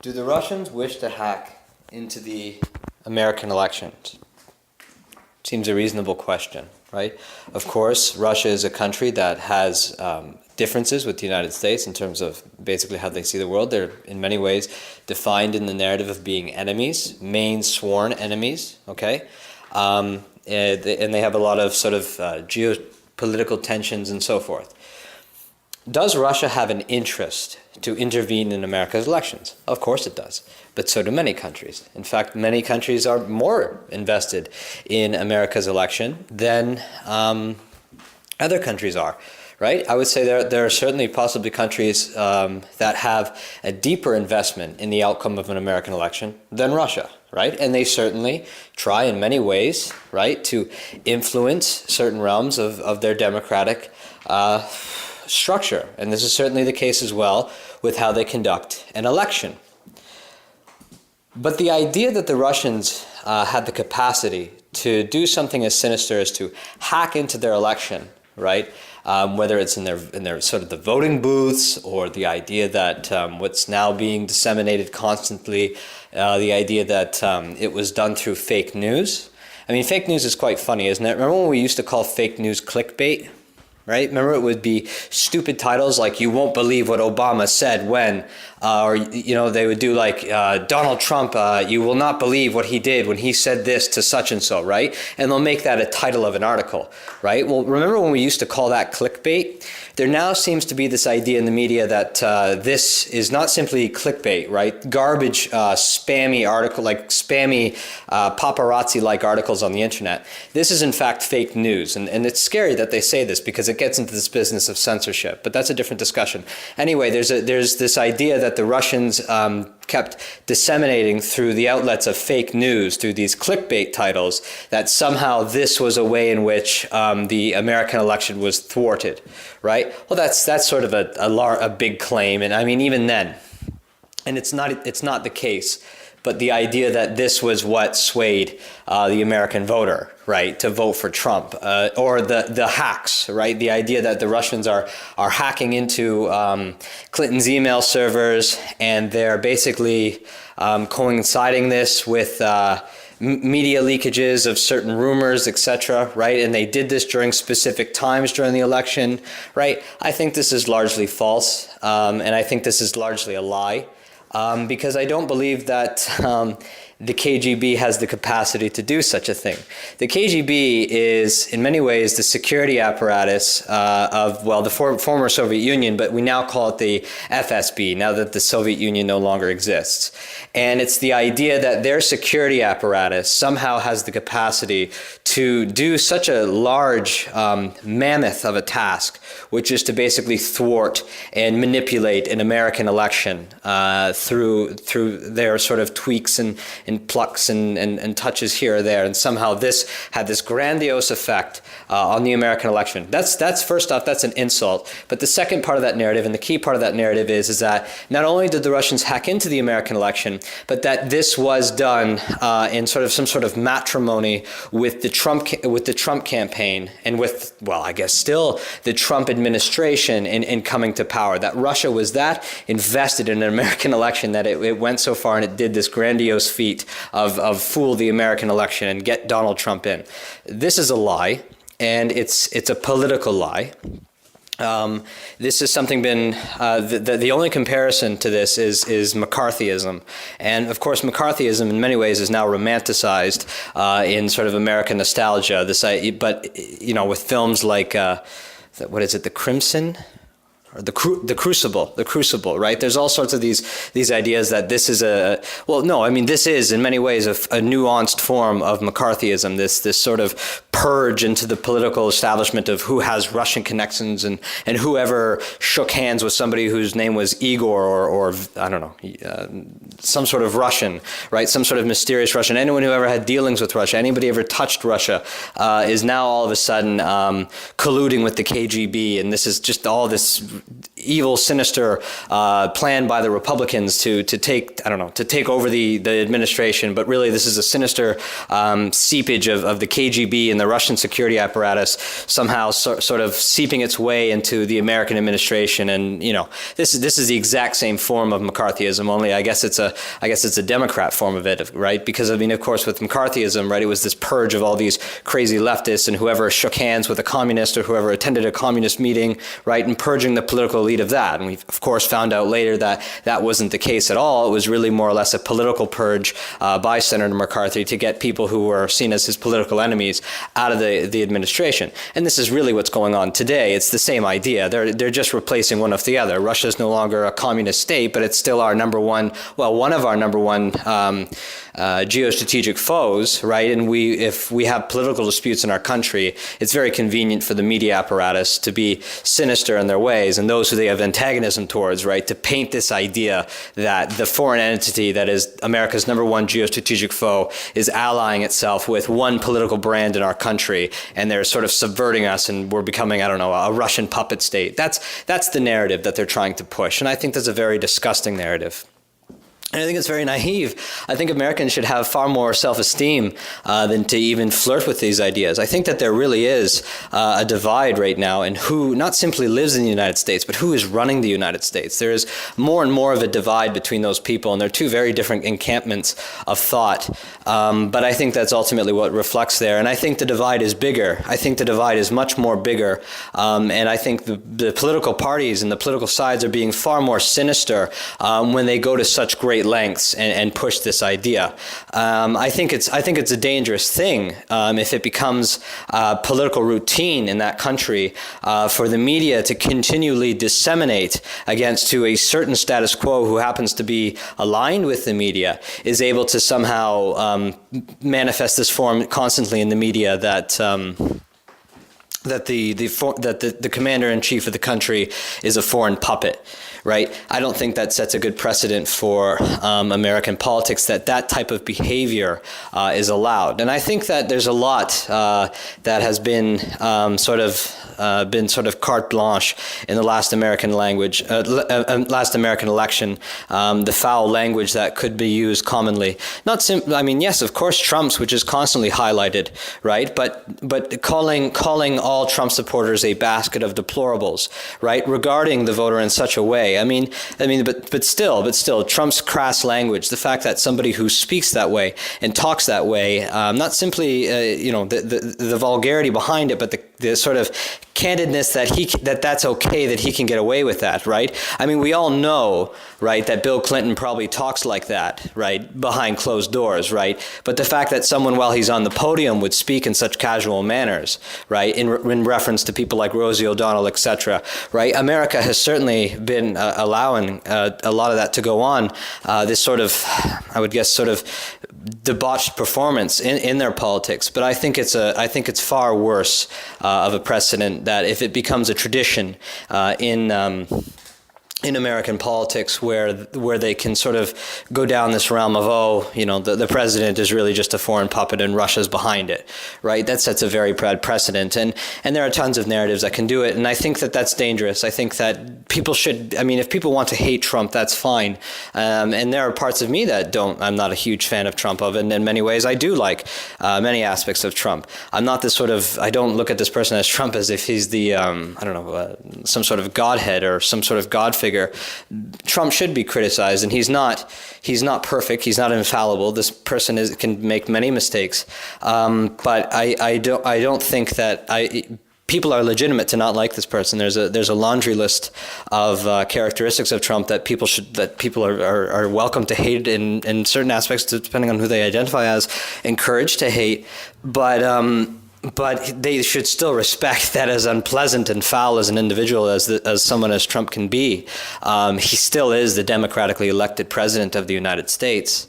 Do the Russians wish to hack into the American elections? Seems a reasonable question, right? Of course, Russia is a country that has differences with the United States in terms of basically how they see the world. They're in many ways defined in the narrative of being enemies, main sworn enemies, okay? And they have a lot of sort of geopolitical tensions and so forth. Does Russia have an interest to intervene in America's elections? Of course it does, but so do many countries. In fact, many countries are more invested in America's election than other countries are, right? I would say there are certainly possibly countries that have a deeper investment in the outcome of an American election than Russia, right? And they certainly try in many ways, right, to influence certain realms of their democratic structure. And this is certainly the case as well with how they conduct an election. But the idea that the Russians had the capacity to do something as sinister as to hack into their election, right? Whether it's in their sort of the voting booths, or the idea that what's now being disseminated constantly, the idea that it was done through fake news. I mean, fake news is quite funny, isn't it? Remember when we used to call fake news clickbait? Right? Remember, it would be stupid titles like "You won't believe what Obama said when," or they would do like Donald Trump. You will not believe what he did when he said this to such and so. Right? And they'll make that a title of an article. Right? Well, remember when we used to call that clickbait? There now seems to be this idea in the media that this is not simply clickbait. Right? Garbage, spammy article, like spammy paparazzi-like articles on the internet. This is in fact fake news, and it's scary that they say this because it gets into this business of censorship, but that's a different discussion. Anyway, there's this idea that the Russians kept disseminating through the outlets of fake news, through these clickbait titles, that somehow this was a way in which the American election was thwarted, right? Well, that's sort of a big claim, and I mean even then, and it's not the case. But the idea that this was what swayed the American voter, right, to vote for Trump, or the hacks, right? The idea that the Russians are hacking into Clinton's email servers, and they're basically coinciding this with media leakages of certain rumors, etc., right? And they did this during specific times during the election, right? I think this is largely false, and I think this is largely a lie. Because I don't believe that the KGB has the capacity to do such a thing. The KGB is, in many ways, the security apparatus of, well, the former Soviet Union, but we now call it the FSB, now that the Soviet Union no longer exists. And it's the idea that their security apparatus somehow has the capacity to do such a large mammoth of a task, which is to basically thwart and manipulate an American election through their sort of tweaks and plucks and touches here or there, and somehow this had this grandiose effect on the American election. That's first off, that's an insult. But the second part of that narrative, and the key part of that narrative, is that not only did the Russians hack into the American election, but that this was done in sort of some sort of matrimony with the Trump campaign, and with, well, I guess still the Trump administration in coming to power. That Russia was that invested in an American election that it went so far and it did this grandiose feat of fool the American election and get Donald Trump in. This is a lie, and it's a political lie. This is something the only comparison to this is McCarthyism. And of course, McCarthyism in many ways is now romanticized in sort of American nostalgia. But with films like, what is it, The Crimson? Or the Crucible, right? There's all sorts of these ideas that this is this is in many ways a nuanced form of McCarthyism, this sort of purge into the political establishment of who has Russian connections and whoever shook hands with somebody whose name was Igor or I don't know, some sort of Russian, right? Some sort of mysterious Russian. Anyone who ever had dealings with Russia, anybody ever touched Russia, is now all of a sudden colluding with the KGB, and this is just all this evil, sinister plan by the Republicans to take, I don't know, to take over the administration. But really, this is a sinister seepage of the KGB and the Russian security apparatus somehow sort of seeping its way into the American administration. And this is the exact same form of McCarthyism. Only I guess it's a Democrat form of it, right? Because of course, with McCarthyism, right, it was this purge of all these crazy leftists and whoever shook hands with a communist or whoever attended a communist meeting, right, and purging the political elite of that. And we, of course, found out later that that wasn't the case at all. It was really more or less a political purge by Senator McCarthy to get people who were seen as his political enemies out of the administration. And this is really what's going on today. It's the same idea. They're just replacing one of the other. Russia is no longer a communist state, but it's still our one of our number one geostrategic foes, right? And if we have political disputes in our country, it's very convenient for the media apparatus to be sinister in their ways, and those who they have antagonism towards, right, to paint this idea that the foreign entity that is America's number one geostrategic foe is allying itself with one political brand in our country, and they're sort of subverting us, and we're becoming, I don't know, a Russian puppet state. That's the narrative that they're trying to push, and I think that's a very disgusting narrative. And I think it's very naive. I think Americans should have far more self-esteem than to even flirt with these ideas. I think that there really is a divide right now in who not simply lives in the United States, but who is running the United States. There is more and more of a divide between those people, and they're two very different encampments of thought. But I think that's ultimately what reflects there. And I think the divide is bigger. I think the divide is much more bigger. And I think the political parties and the political sides are being far more sinister when they go to such great lengths and push this idea. I think it's a dangerous thing if it becomes political routine in that country for the media to continually disseminate against to a certain status quo who happens to be aligned with the media, is able to somehow manifest this form constantly in the media that the commander-in-chief of the country is a foreign puppet, right? I don't think that sets a good precedent for American politics, that type of behavior is allowed. And I think that there's a lot that has been sort of carte blanche in the last American election, the foul language that could be used commonly. Yes, of course, Trump's, which is constantly highlighted, right? But calling all Trump supporters a basket of deplorables, right? Regarding the voter in such a way. But still, Trump's crass language, the fact that somebody who speaks that way and talks that way, not simply the vulgarity behind it, but the sort of candidness that's okay that he can get away with that, right? We all know, right, that Bill Clinton probably talks like that, right, behind closed doors, right? But the fact that someone, while he's on the podium, would speak in such casual manners, right, in reference to people like Rosie O'Donnell, etc., right? America has certainly been allowing a lot of that to go on. This sort of, I would guess, sort of debauched performance in their politics. But I think it's far worse of a precedent that if it becomes a tradition in American politics where they can sort of go down this realm of, the president is really just a foreign puppet and Russia's behind it, right? That sets a very bad precedent. And there are tons of narratives that can do it. And I think that that's dangerous. I think that people should, if people want to hate Trump, that's fine. And there are parts of me that I'm not a huge fan of Trump of. And in many ways, I do like many aspects of Trump. I'm not this I don't look at this person as Trump as if he's the, some sort of godhead or some sort of god figure. Trump should be criticized, and he's not perfect. He's not infallible. This person can make many mistakes, but I don't think that people are legitimate to not like this person. There's a laundry list of characteristics of Trump that people are welcome to hate in certain aspects, depending on who they identify as, encouraged to hate, but they should still respect that as unpleasant and foul as an individual as someone as Trump can be. He still is the democratically elected president of the United States.